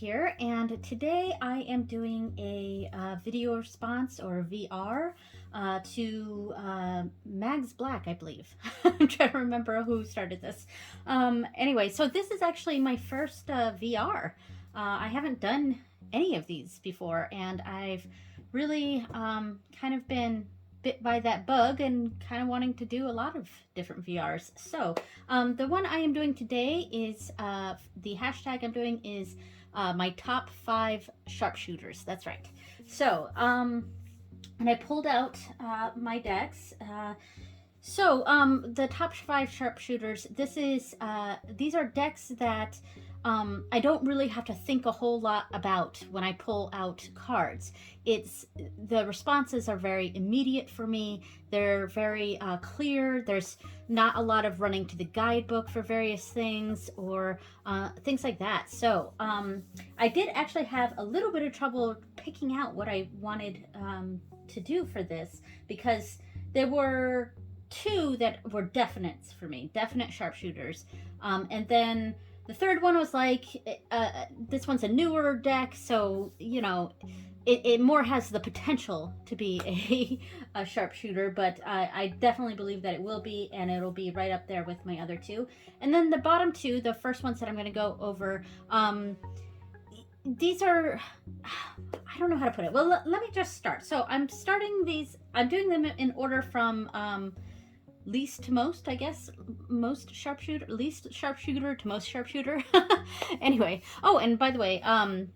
here, and today I am doing a video response or VR to Mags Black, I believe. I'm trying to remember who started this. Anyway, so this is actually my first VR. I haven't done any of these before, and I've really kind of been bit by that bug and kind of wanting to do a lot of different VRs. So the one I am doing today is the hashtag I'm doing is my top 5 sharpshooters. That's right. So and I pulled out my decks. The top 5 sharpshooters. These are decks that I don't really have to think a whole lot about when I pull out cards. The responses are very immediate for me. They're very clear. There's not a lot of running to the guidebook for various things or things like that. So I did actually have a little bit of trouble picking out what I wanted to do for this, because there were 2 that were definites for me, definite sharpshooters, and then the third one was like, this one's a newer deck, so, you know, it more has the potential to be a sharpshooter, but I definitely believe that it will be, and it'll be right up there with my other 2. And then the bottom 2, the first ones that I'm going to go over, these are, I don't know how to put it. Well, let me just start. So I'm doing them in order from least to most, I guess. Least sharpshooter to most sharpshooter. Anyway, oh, and by the way, I've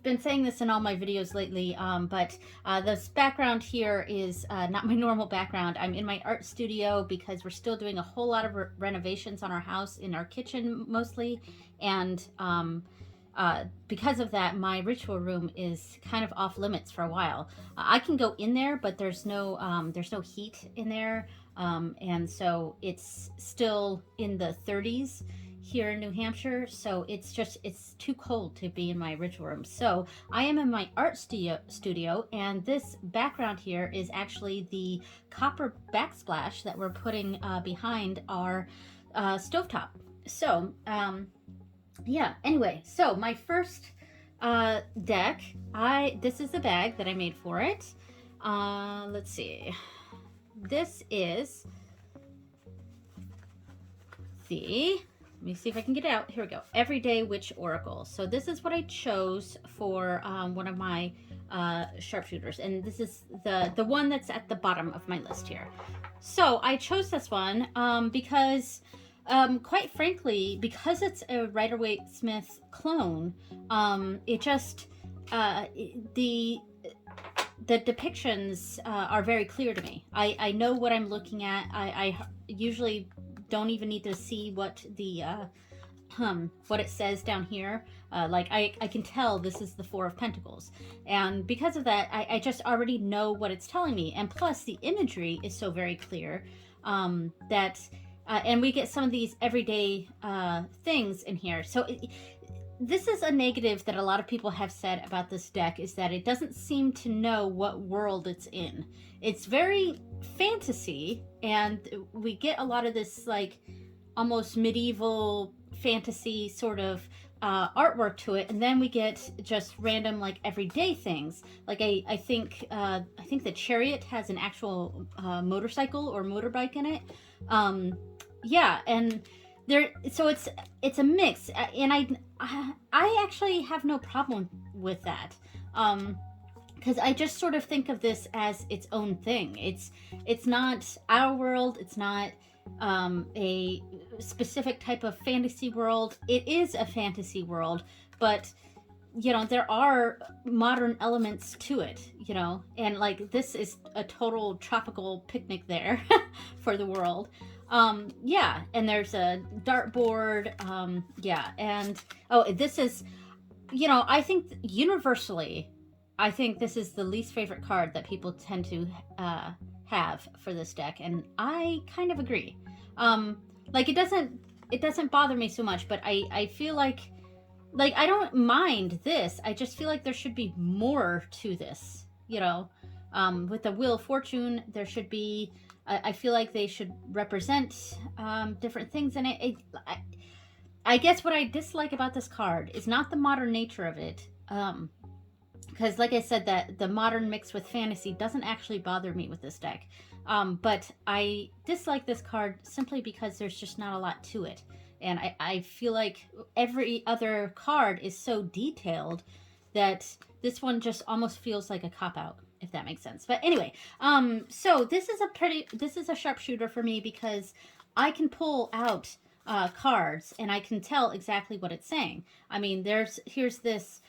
been saying this in all my videos lately, but this background here is not my normal background. I'm in my art studio because we're still doing a whole lot of renovations on our house, in our kitchen mostly, and because of that, my ritual room is kind of off limits for a while. I can go in there, but there's no heat in there, and so it's still in the 30s here in New Hampshire. So it's too cold to be in my ritual room. So I am in my art studio, and this background here is actually the copper backsplash that we're putting behind our stovetop. So yeah, anyway, so my first deck, this is the bag that I made for it. Let's see. This is let me see if I can get it out. Here we go. Everyday Witch Oracle. So this is what I chose for one of my sharpshooters, and this is the one that's at the bottom of my list here. So I chose this one because quite frankly, because it's a Rider-Waite-Smith clone, it just the depictions are very clear to me. I know what I'm looking at. I usually don't even need to see what it says down here. Like I can tell this is the 4 of Pentacles, and because of that, I just already know what it's telling me. And plus, the imagery is so very clear that. And we get some of these everyday things in here. So this is a negative that a lot of people have said about this deck, is that it doesn't seem to know what world it's in. It's very fantasy, and we get a lot of this like almost medieval fantasy sort of artwork to it, and then we get just random like everyday things. Like I think the Chariot has an actual motorcycle or motorbike in it. Yeah, and so it's a mix, and I actually have no problem with that, because I just sort of think of this as its own thing. It's not our world. It's not a specific type of fantasy world. It is a fantasy world, but you know, there are modern elements to it, you know, and like this is a total tropical picnic there for the world. Yeah, and there's a dartboard. Yeah, and this is, you know, I think universally, I think this is the least favorite card that people tend to have for this deck, and I kind of agree. Like it doesn't bother me so much, but I feel like I don't mind this. I just feel like there should be more to this, you know. With the Wheel of Fortune, there should be. I feel like they should represent different things in it. I guess what I dislike about this card is not the modern nature of it. Because like I said, that the modern mixed with fantasy doesn't actually bother me with this deck. But I dislike this card simply because there's just not a lot to it. And I feel like every other card is so detailed that this one just almost feels like a cop-out, if that makes sense. But anyway, so this is a sharpshooter for me because I can pull out cards and I can tell exactly what it's saying. I mean, here's this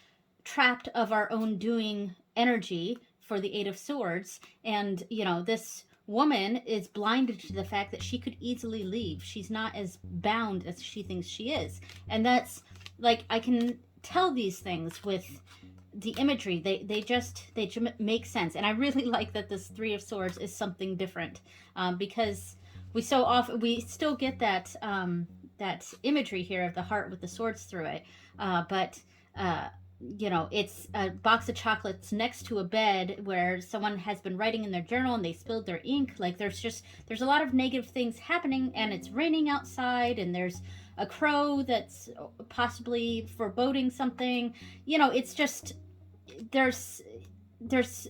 trapped of our own doing energy for the Eight of Swords, and this woman is blinded to the fact that she could easily leave. She's not as bound as she thinks she is, and that's like, I can tell these things with the imagery. They just make sense, and I really like that this Three of Swords is something different, because we still get that that imagery here of the heart with the swords through it, but it's a box of chocolates next to a bed where someone has been writing in their journal and they spilled their ink. Like, there's a lot of negative things happening, and it's raining outside, and there's a crow that's possibly foreboding something. It's just, there's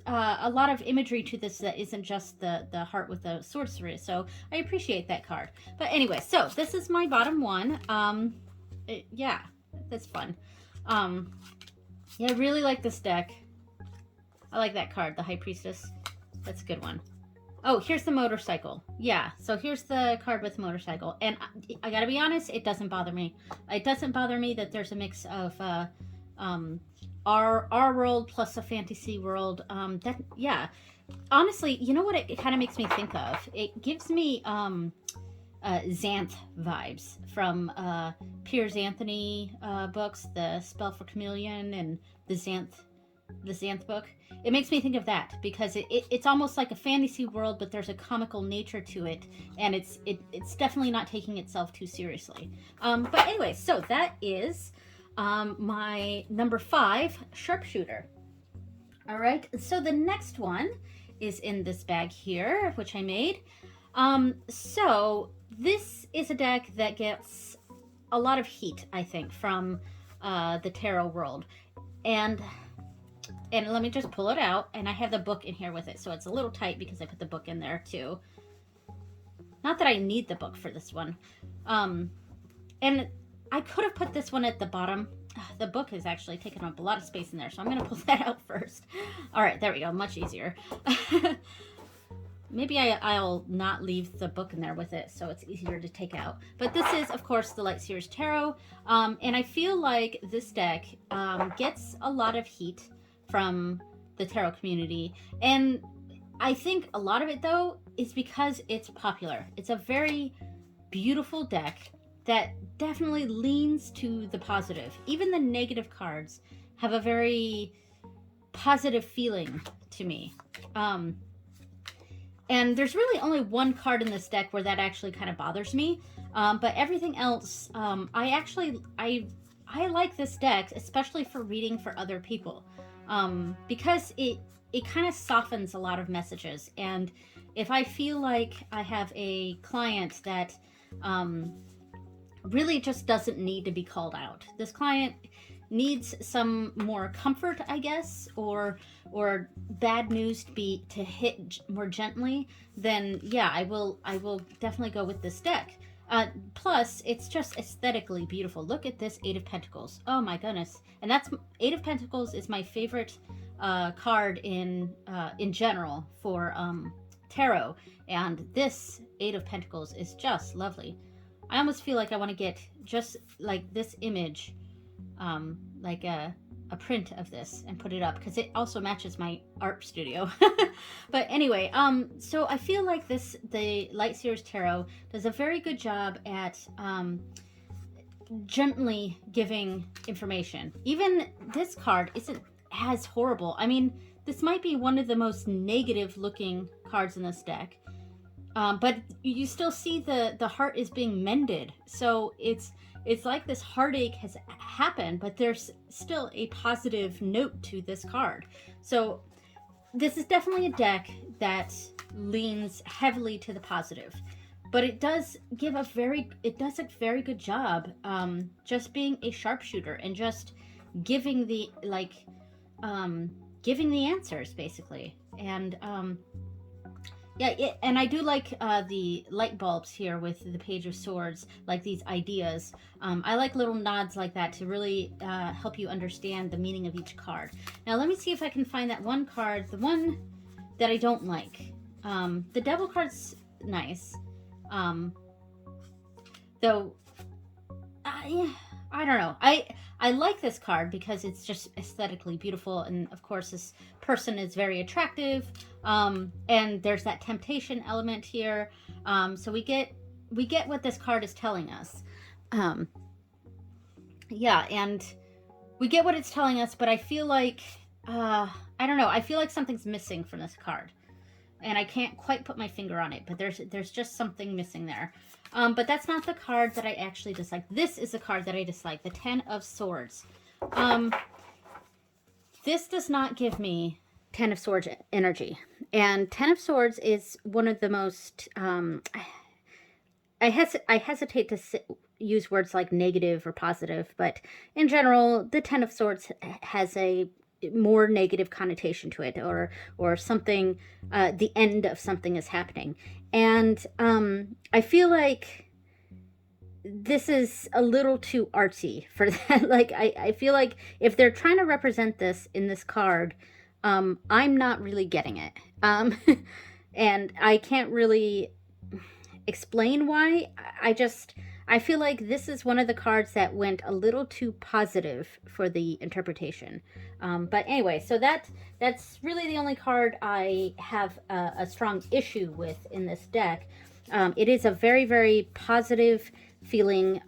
a lot of imagery to this that isn't just the heart with the swords through it. So I appreciate that card. But anyway, so this is my bottom one. Yeah, that's fun. Yeah, I really like this deck. I like that card, the High Priestess. That's a good one. Oh, here's the motorcycle. Yeah, so here's the card with motorcycle. And I gotta be honest, it doesn't bother me. It doesn't bother me that there's a mix of our world plus a fantasy world. Yeah. Honestly, you know what it kind of makes me think of? It gives me Xanth vibes from Piers Anthony books, the Spell for Chameleon and the Xanth book. It makes me think of that because it's almost like a fantasy world, but there's a comical nature to it, and it's definitely not taking itself too seriously. But anyway, so that is my number 5 sharpshooter. All right, so the next one is in this bag here, which I made. So this is a deck that gets a lot of heat, I think, from the tarot world. And let me just pull it out, and I have the book in here with it, so it's a little tight because I put the book in there too. Not that I need the book for this one. And I could have put this one at the bottom. The book is actually taking up a lot of space in there, so I'm going to pull that out first. All right, there we go. Much easier. Maybe I'll not leave the book in there with it, so it's easier to take out. But this is, of course, the Light Seers Tarot. And I feel like this deck gets a lot of heat from the tarot community. And I think a lot of it, though, is because it's popular. It's a very beautiful deck that definitely leans to the positive. Even the negative cards have a very positive feeling to me. And there's really only one card in this deck where that actually kind of bothers me. But everything else, I like this deck, especially for reading for other people. Because it kind of softens a lot of messages. And if I feel like I have a client that really just doesn't need to be called out, this client needs some more comfort, I guess, or bad news to hit more gently, then yeah, I will definitely go with this deck. Plus, it's just aesthetically beautiful. Look at this Eight of Pentacles. Oh my goodness. And that's Eight of Pentacles is my favorite card in general for tarot. And this Eight of Pentacles is just lovely. I almost feel like I want to get just like this image, like a print of this and put it up because it also matches my art studio. But anyway, so I feel like the Light Seers Tarot does a very good job at gently giving information. Even this card isn't as horrible. I mean, this might be one of the most negative looking cards in this deck. But you still see the heart is being mended. So it's like this heartache has happened, but there's still a positive note to this card. So this is definitely a deck that leans heavily to the positive. but it does give a very, it does a very good job, just being a sharpshooter and just giving the, like, giving the answers basically. And yeah, and I do like the light bulbs here with the Page of Swords, like these ideas. I like little nods like that to really help you understand the meaning of each card. Now let me see if I can find that one card, the one that I don't like. The Devil card's nice, though I don't know. I like this card because it's just aesthetically beautiful, and of course this person is very attractive, and there's that temptation element here. So we get what this card is telling us. Yeah, and we get what it's telling us, but I feel like I don't know. I feel like something's missing from this card, and I can't quite put my finger on it. But there's just something missing there. But that's not the card that I actually dislike. This is the card that I dislike, the Ten of Swords. This does not give me Ten of Swords energy. And Ten of Swords is one of the most... I hesitate to use words like negative or positive, but in general, the Ten of Swords has a more negative connotation to it, or something, the end of something is happening. And I feel like this is a little too artsy for that. Like, I feel like if they're trying to represent this in this card, I'm not really getting it. And I can't really explain why. I feel like this is one of the cards that went a little too positive for the interpretation. But anyway, so that's really the only card I have a strong issue with in this deck. It is a very, very positive feeling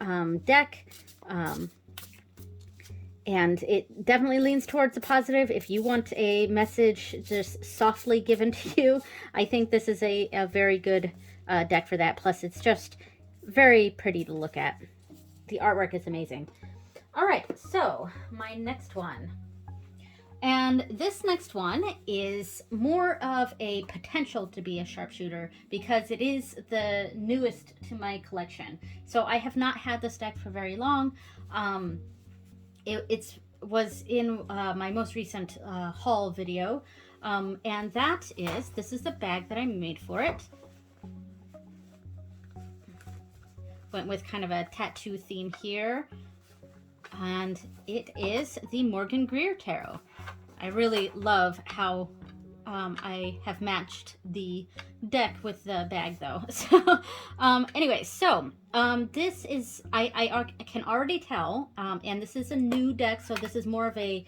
deck. And it definitely leans towards the positive. If you want a message just softly given to you, I think this is a very good deck for that. Plus, it's just very pretty to look at. The artwork is amazing. All right, so my next one. And this next one is more of a potential to be a sharpshooter because it is the newest to my collection. So I have not had this deck for very long. It was in my most recent haul video. And this is the bag that I made for it. Went with kind of a tattoo theme here. And it is the Morgan Greer Tarot. I really love how I have matched the deck with the bag though. So anyway, so this is, I can already tell, and this is a new deck, so this is more of a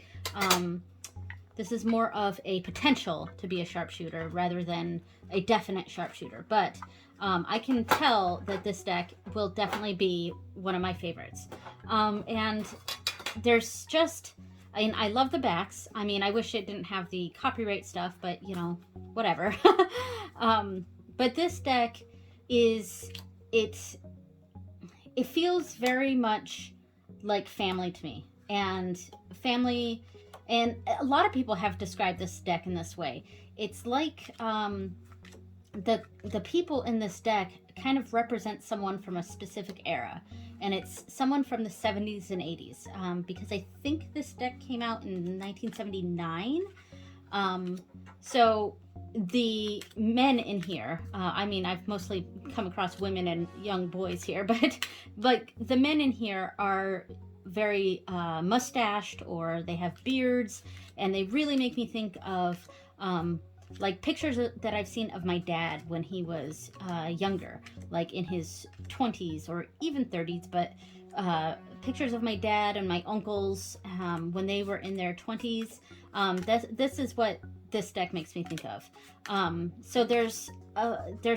potential to be a sharpshooter rather than a definite sharpshooter. But I can tell that this deck will definitely be one of my favorites. And there's just, and I love the backs. I mean, I wish it didn't have the copyright stuff, but you know, whatever. But this deck is, it feels very much like family to me. And family, and a lot of people have described this deck in this way. It's like the people in this deck kind of represent someone from a specific era, and it's someone from the 70s and 80s, because I think this deck came out in 1979. So the men in here, I mean, I've mostly come across women and young boys here, but like the men in here are very mustached, or they have beards, and they really make me think of like pictures that I've seen of my dad when he was younger, like in his 20s or even 30s, but pictures of my dad and my uncles when they were in their 20s. This is what this deck makes me think of. So there's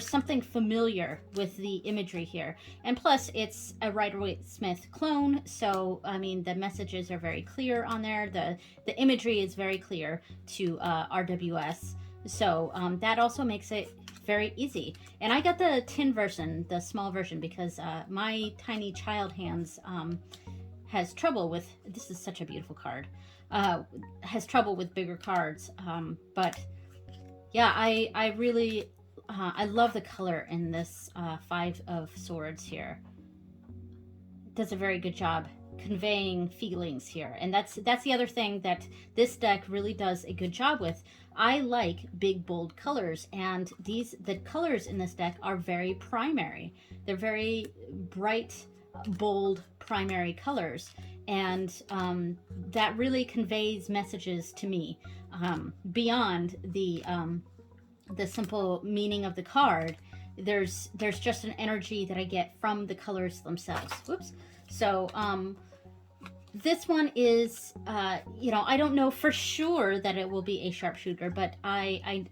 something familiar with the imagery here, and plus it's a Rider-Waite-Smith clone, so I mean the messages are very clear on there. The imagery is very clear to RWS. So that also makes it very easy. And I got the tin version, the small version, because my tiny child hands has trouble with, this is such a beautiful card, has trouble with bigger cards. But yeah, I really I love the color in this Five of Swords here. It does a very good job conveying feelings here, and that's the other thing that this deck really does a good job with. I like big bold colors, and the colors in this deck are very primary. They're very bright, bold primary colors, and that really conveys messages to me beyond the simple meaning of the card. There's just an energy that I get from the colors themselves. Whoops. So this one is, you know, I don't know for sure that it will be a sharpshooter, but I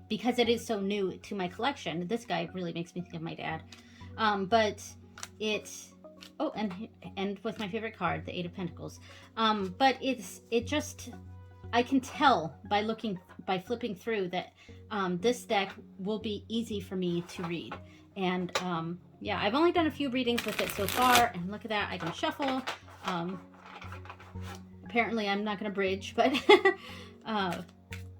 because it is so new to my collection, this guy really makes me think of my dad. But it, oh, and with my favorite card, the Eight of Pentacles. But it just, I can tell by flipping through that this deck will be easy for me to read. And yeah, I've only done a few readings with it so far, and look at that, I can shuffle. Apparently I'm not going to bridge, but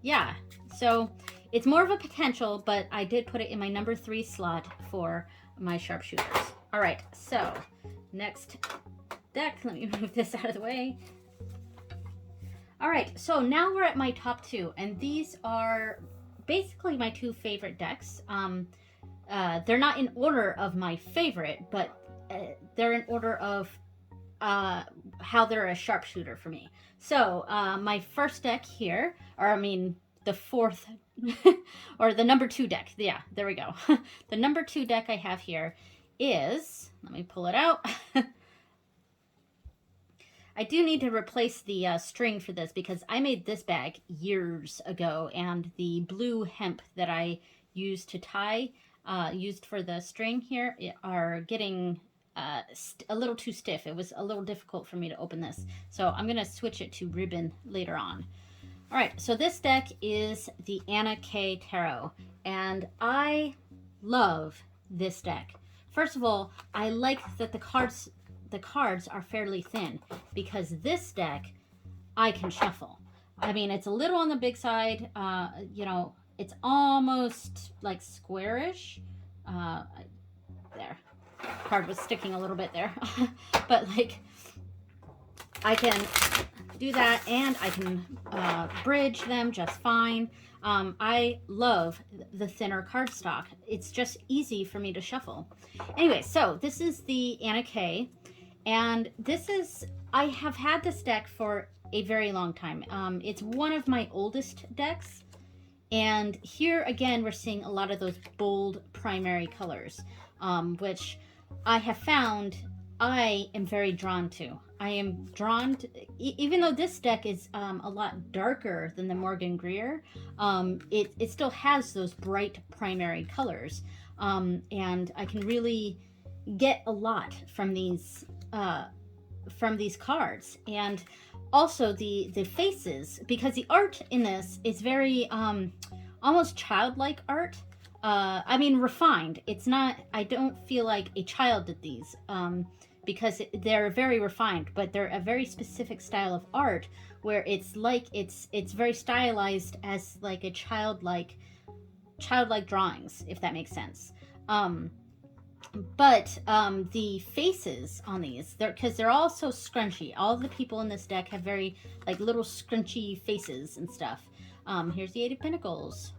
yeah, so it's more of a potential, but I did put it in my number 3 slot for my sharpshooters. All right, so next deck, let me move this out of the way. All right, so now we're at my top 2, and these are basically my 2 favorite decks. They're not in order of my favorite, but they're in order of how they're a sharpshooter for me. So my first deck here, or I mean the 4th, or the number 2 deck. Yeah, there we go. The number 2 deck I have here is, let me pull it out. I do need to replace the string for this because I made this bag years ago, and the blue hemp that I used to tie, used for the string here, are getting a little too stiff. It was a little difficult for me to open this, so I'm going to switch it to ribbon later on. All right, so this deck is the Anna K Tarot, and I love this deck. First of all, I like that the cards are fairly thin, because this deck I can shuffle. I mean, it's a little on the big side. You know, it's almost like squarish. There, card was sticking a little bit there, but like I can do that, and I can bridge them just fine. I love the thinner cardstock. It's just easy for me to shuffle. Anyway, so this is the Anna K, and this is, I have had this deck for a very long time. It's one of my oldest decks, and here again we're seeing a lot of those bold primary colors, which I have found I am very drawn to. I am drawn to, even though this deck is a lot darker than the Morgan Greer, it still has those bright primary colors, and I can really get a lot from these cards. And also the faces, because the art in this is very almost childlike art. I mean, refined. It's not, I don't feel like a child did these, because they're very refined, but they're a very specific style of art where it's like, it's very stylized as like a childlike drawings, if that makes sense. But the faces on these, because they're all so scrunchy. All the people in this deck have very like little scrunchy faces and stuff. Here's the Eight of Pentacles.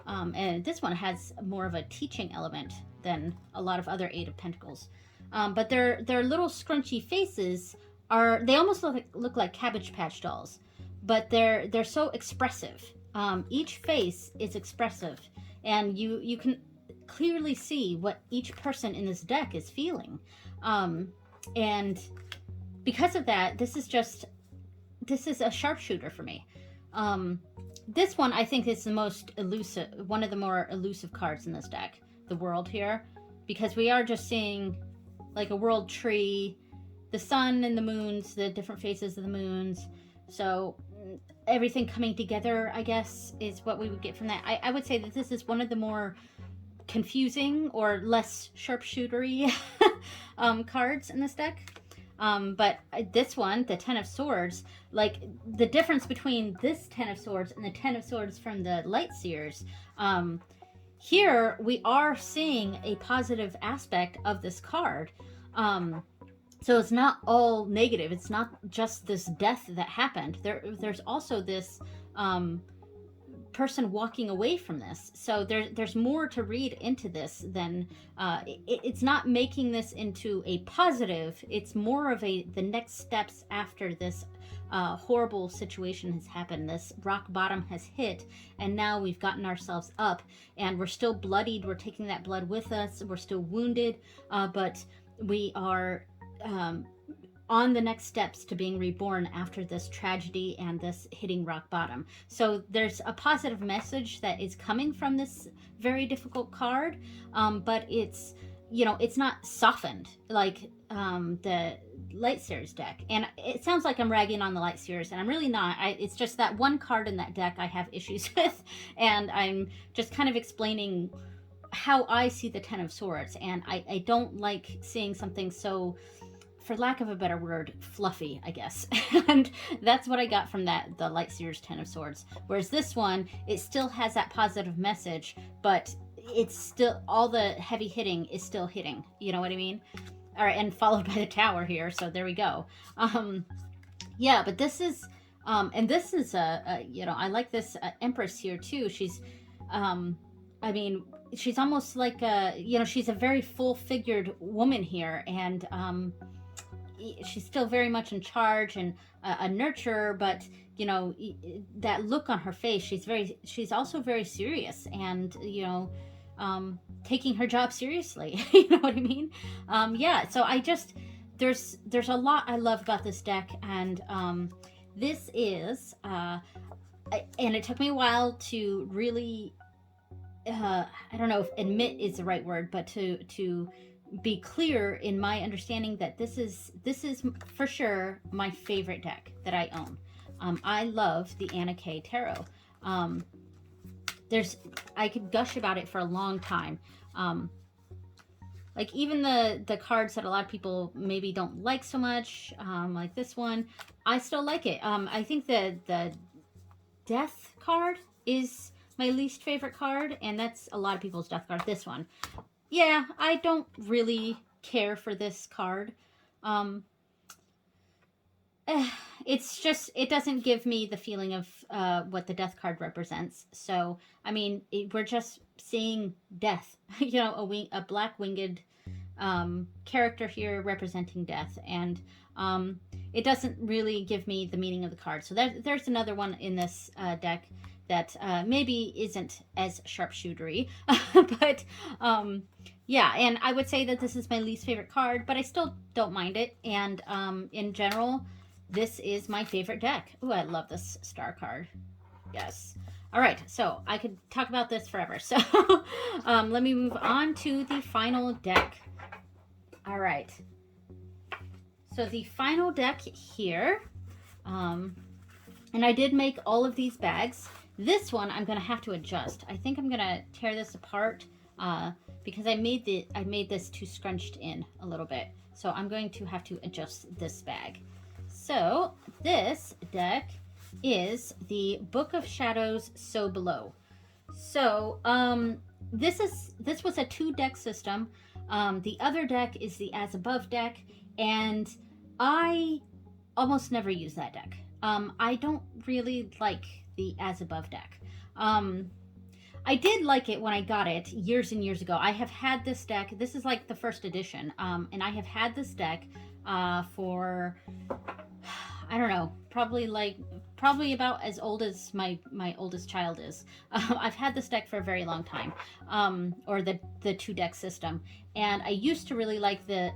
And this one has more of a teaching element than a lot of other Eight of Pentacles. But their little scrunchy faces they almost look like Cabbage Patch dolls, but they're so expressive. Each face is expressive, and you can clearly see what each person in this deck is feeling. And because of that, this is a sharpshooter for me. This one, I think, is the most elusive, one of the more elusive cards in this deck, the World here, because we are just seeing like a world tree, the sun and the moons, the different faces of the moons. So everything coming together, I guess, is what we would get from that. I would say that this is one of the more confusing or less sharpshootery cards in this deck. But this one, the Ten of Swords, like the difference between this Ten of Swords and the Ten of Swords from the Light Seers, here we are seeing a positive aspect of this card. So it's not all negative. It's not just this death that happened. There's also this person walking away from this. So there's more to read into this than it's not making this into a positive. It's more of the next steps after this horrible situation has happened. This rock bottom has hit, and now we've gotten ourselves up, and we're still bloodied. We're taking that blood with us. We're still wounded, but we are on the next steps to being reborn after this tragedy and this hitting rock bottom. So there's a positive message that is coming from this very difficult card, but it's, you know, it's not softened like the Lightseers deck. And it sounds like I'm ragging on the Lightseers, and I'm really not. It's just that one card in that deck I have issues with, and I'm just kind of explaining how I see the Ten of Swords, and I don't like seeing something so, for lack of a better word, fluffy, I guess. And that's what I got from the Lightseers Ten of Swords. Whereas this one, it still has that positive message, but it's still, all the heavy hitting is still hitting. You know what I mean? All right, and followed by the Tower here, so there we go. Yeah, but this is, and this is, you know, I like this Empress here too. She's, I mean, she's almost like a, you know, she's a very full-figured woman here, and she's still very much in charge and a nurturer, but you know, that look on her face, she's also very serious, and you know, taking her job seriously. You know what I mean? Yeah, so I just, there's a lot I love about this deck, and this is and it took me a while to really I don't know if admit is the right word, but to be clear in my understanding that this is for sure my favorite deck that I own. I love the Anna K Tarot. I could gush about it for a long time. Like even the cards that a lot of people maybe don't like so much, like this one, I still like it. I think the Death card is my least favorite card, and that's a lot of people's Death card. This one, yeah, I don't really care for this card. It's just, it doesn't give me the feeling of what the Death card represents. So, I mean, we're just seeing death. You know, a black winged character here representing death, and it doesn't really give me the meaning of the card. So there's another one in this deck that maybe isn't as sharpshootery, but yeah, and I would say that this is my least favorite card, but I still don't mind it, and in general, this is my favorite deck. Ooh, I love this star card. Yes. All right, so I could talk about this forever. So let me move on to the final deck. All right. So the final deck here, and I did make all of these bags. This one I'm going to have to adjust. I think I'm going to tear this apart because I made this too scrunched in a little bit. So I'm going to have to adjust this bag. So this deck is the Book of Shadows So Below. So this was a 2-deck system. The other deck is the As Above deck, and I almost never use that deck. I don't really like the As Above deck. I did like it when I got it years and years ago. I have had this deck. This is like the first edition, and I have had this deck for, I don't know, probably about as old as my oldest child is. I've had this deck for a very long time, or the 2-deck system, and I used to really like the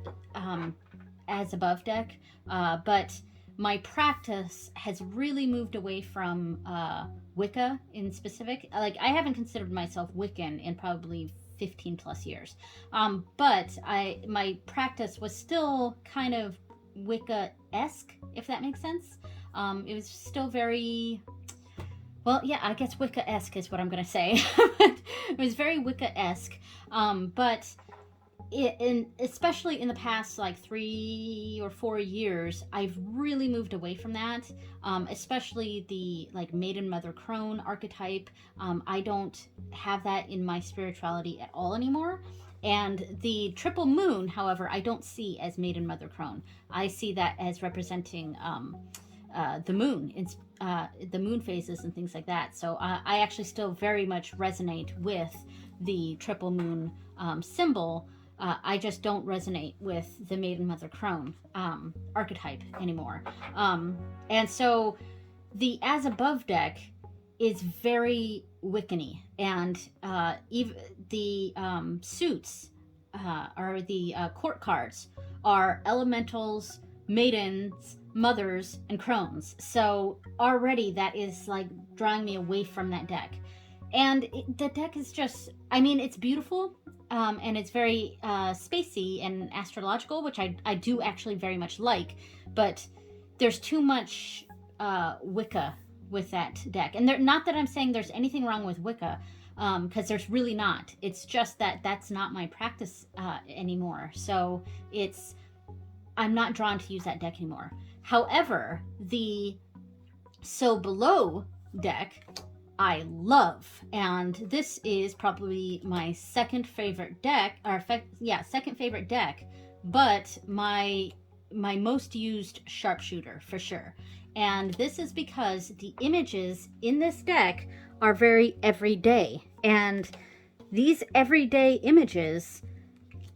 As Above deck, but my practice has really moved away from Wicca in specific. Like, I haven't considered myself Wiccan in probably 15 plus years, but my practice was still kind of Wicca-esque, if that makes sense. It was still very, well, yeah, I guess Wicca-esque is what I'm gonna say. It was very Wicca-esque, but especially in the past like 3 or 4 years, I've really moved away from that. Especially the like maiden mother crone archetype. I don't have that in my spirituality at all anymore. And the triple moon, however, I don't see as maiden mother crone. I see that as representing the moon, the moon phases and things like that. So I actually still very much resonate with the triple moon symbol. I just don't resonate with the maiden mother crone archetype anymore. And so the as above deck is very Wiccan-y, and even the suits or the court cards are elementals, maidens, mothers, and crones. So already that is like drawing me away from that deck. And the deck is just, I mean, it's beautiful, and it's very spacey and astrological, which I do actually very much like, but there's too much Wicca with that deck. And not that I'm saying there's anything wrong with Wicca, because there's really not. It's just that that's not my practice anymore. So I'm not drawn to use that deck anymore. However, the So Below deck I love, and this is probably my second favorite deck, second favorite deck, but my most used sharpshooter for sure. And this is because the images in this deck are very everyday, and these everyday images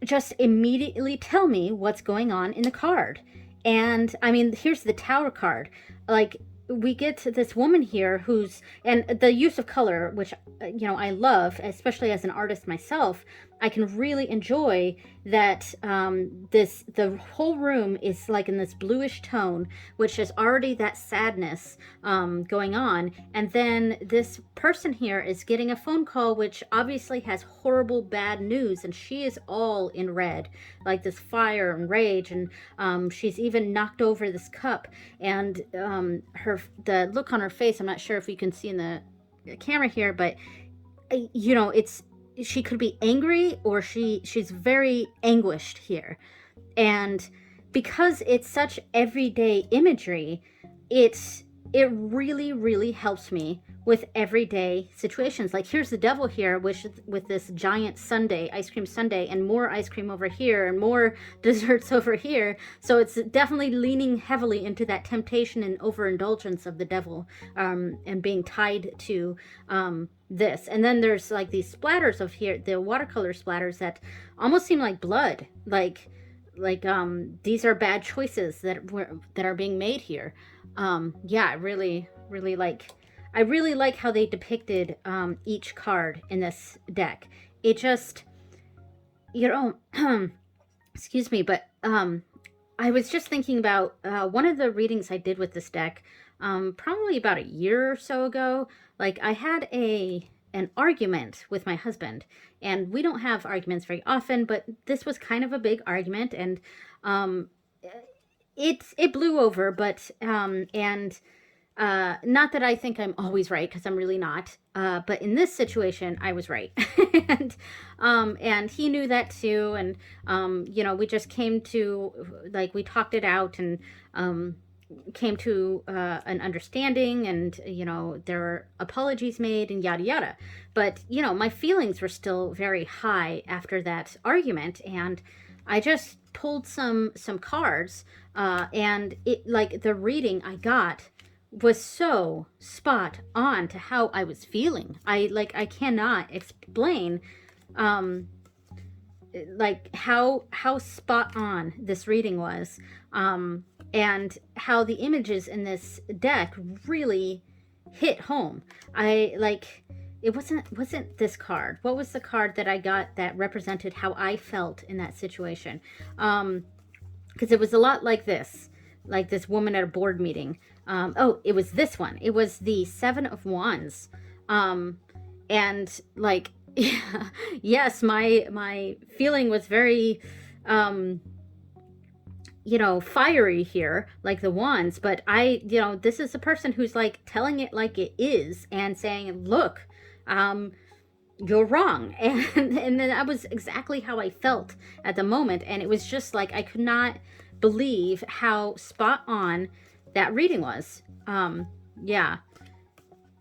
just immediately tell me what's going on in the card. And I mean, here's the Tower card. Like, we get this woman here who's, and the use of color, which, I love, especially as an artist myself. I can really enjoy that the whole room is like in this bluish tone, which is already that sadness going on. And then this person here is getting a phone call, which obviously has horrible bad news, and she is all in red, like this fire and rage, and she's even knocked over this cup, and the look on her face, I'm not sure if you can see in the camera here, but she could be angry, or she's very anguished here. And because it's such everyday imagery, it really, really helps me with everyday situations. Like, here's the devil here, with this giant sundae, ice cream sundae, and more ice cream over here, and more desserts over here. So it's definitely leaning heavily into that temptation and overindulgence of the devil, and being tied to this. And then there's like these splatters of here, the watercolor splatters that almost seem like blood, like these are bad choices that are being made here. I really, really like how they depicted each card in this deck. It just, excuse me, but I was just thinking about one of the readings I did with this deck, probably about a year or so ago. Like, I had an argument with my husband, and we don't have arguments very often, but this was kind of a big argument, and it blew over, but not that I think I'm always right, because I'm really not. But in this situation, I was right. and he knew that too. And, we just came to, like, we talked it out, and came to an understanding, and, there were apologies made, and yada, yada. But, my feelings were still very high after that argument. And I just pulled some cards, and it, like, the reading I got was so spot on to how I was feeling. I cannot explain like how spot on this reading was, and how the images in this deck really hit home. It wasn't this card. What was the card that I got that represented how I felt in that situation? Because it was a lot like this woman at a board meeting. It was this one. It was the Seven of Wands. And like, yes, my feeling was very, fiery here, like the wands. But this is a person who's like telling it like it is, and saying, look, you're wrong. And then that was exactly how I felt at the moment. And it was just like, I could not believe how spot on that reading was. Yeah.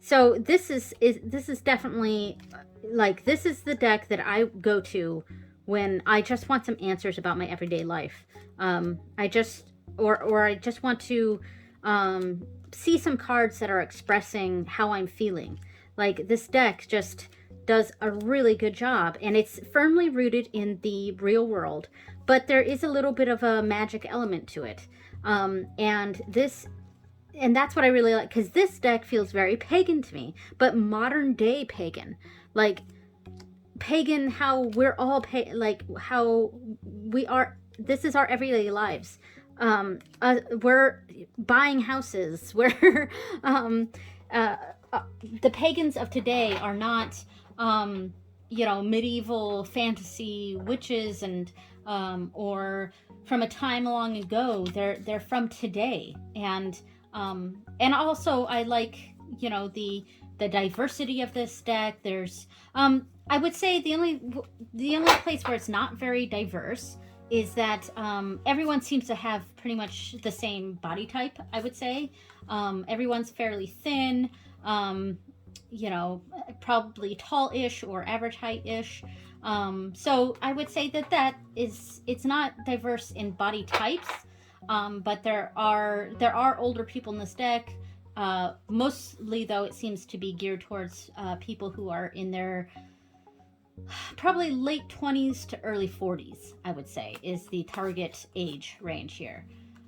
So this is definitely like, this is the deck that I go to when I just want some answers about my everyday life. I just, or I just want to see some cards that are expressing how I'm feeling. Like, this deck just does a really good job, and it's firmly rooted in the real world, but there is a little bit of a magic element to it. And that's what I really like, because this deck feels very pagan to me, but modern day pagan. Like, pagan, how we're all like how we are, this is our everyday lives. We're buying houses. We're the pagans of today are not medieval fantasy witches and or from a time long ago. They're from today. And also I like, the diversity of this deck. There's I would say the only place where it's not very diverse is that everyone seems to have pretty much the same body type, I would say. Everyone's fairly thin, probably tall-ish or average height-ish. So I would say that it's not diverse in body types, but there are older people in this deck. Mostly, though, it seems to be geared towards people who are in their probably late 20s to early 40s, I would say, is the target age range here.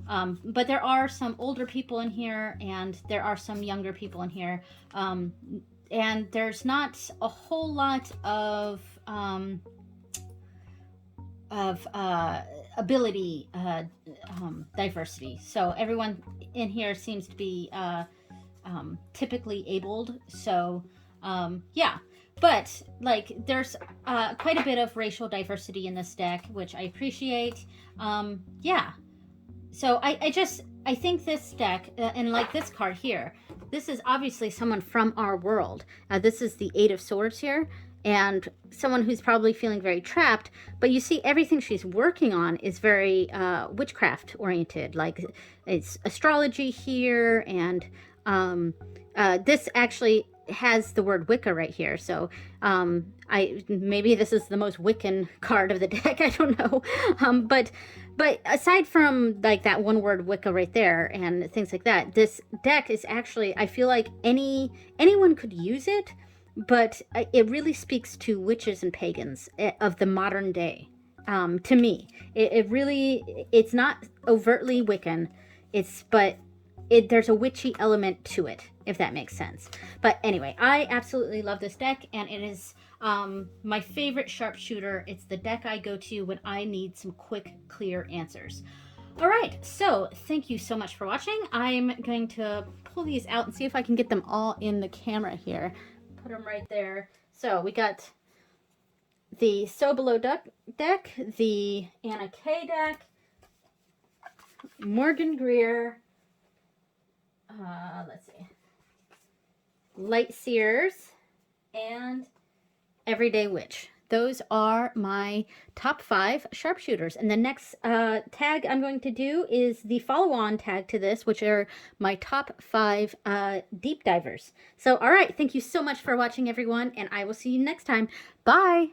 But there are some older people in here, and there are some younger people in here. And there's not a whole lot of ability diversity. So everyone in here seems to be typically abled. So yeah. But, like, there's quite a bit of racial diversity in this deck, which I appreciate. Yeah. So I think this deck, and like this card here, this is obviously someone from our world. This is the Eight of Swords here, and someone who's probably feeling very trapped. But you see, everything she's working on is very witchcraft oriented. Like, it's astrology here, and this actually has the word Wicca right here. So maybe this is the most Wiccan card of the deck. I don't know. But aside from like that one word Wicca right there and things like that, this deck is actually, I feel like anyone could use it, but it really speaks to witches and pagans of the modern day. To me, it really, it's not overtly Wiccan. But there's a witchy element to it, if that makes sense. But anyway, I absolutely love this deck, and it is my favorite sharpshooter. It's the deck I go to when I need some quick, clear answers. All right, so thank you so much for watching. I'm going to pull these out and see if I can get them all in the camera here. Put them right there. So we got the Sobolo deck, the Anna Kay deck, Morgan Greer, let's see, Light Seers, and Everyday Witch. Those are my top 5 sharpshooters. And the next tag I'm going to do is the follow-on tag to this, which are my top 5 deep divers. So, all right, thank you so much for watching, everyone, and I will see you next time. Bye!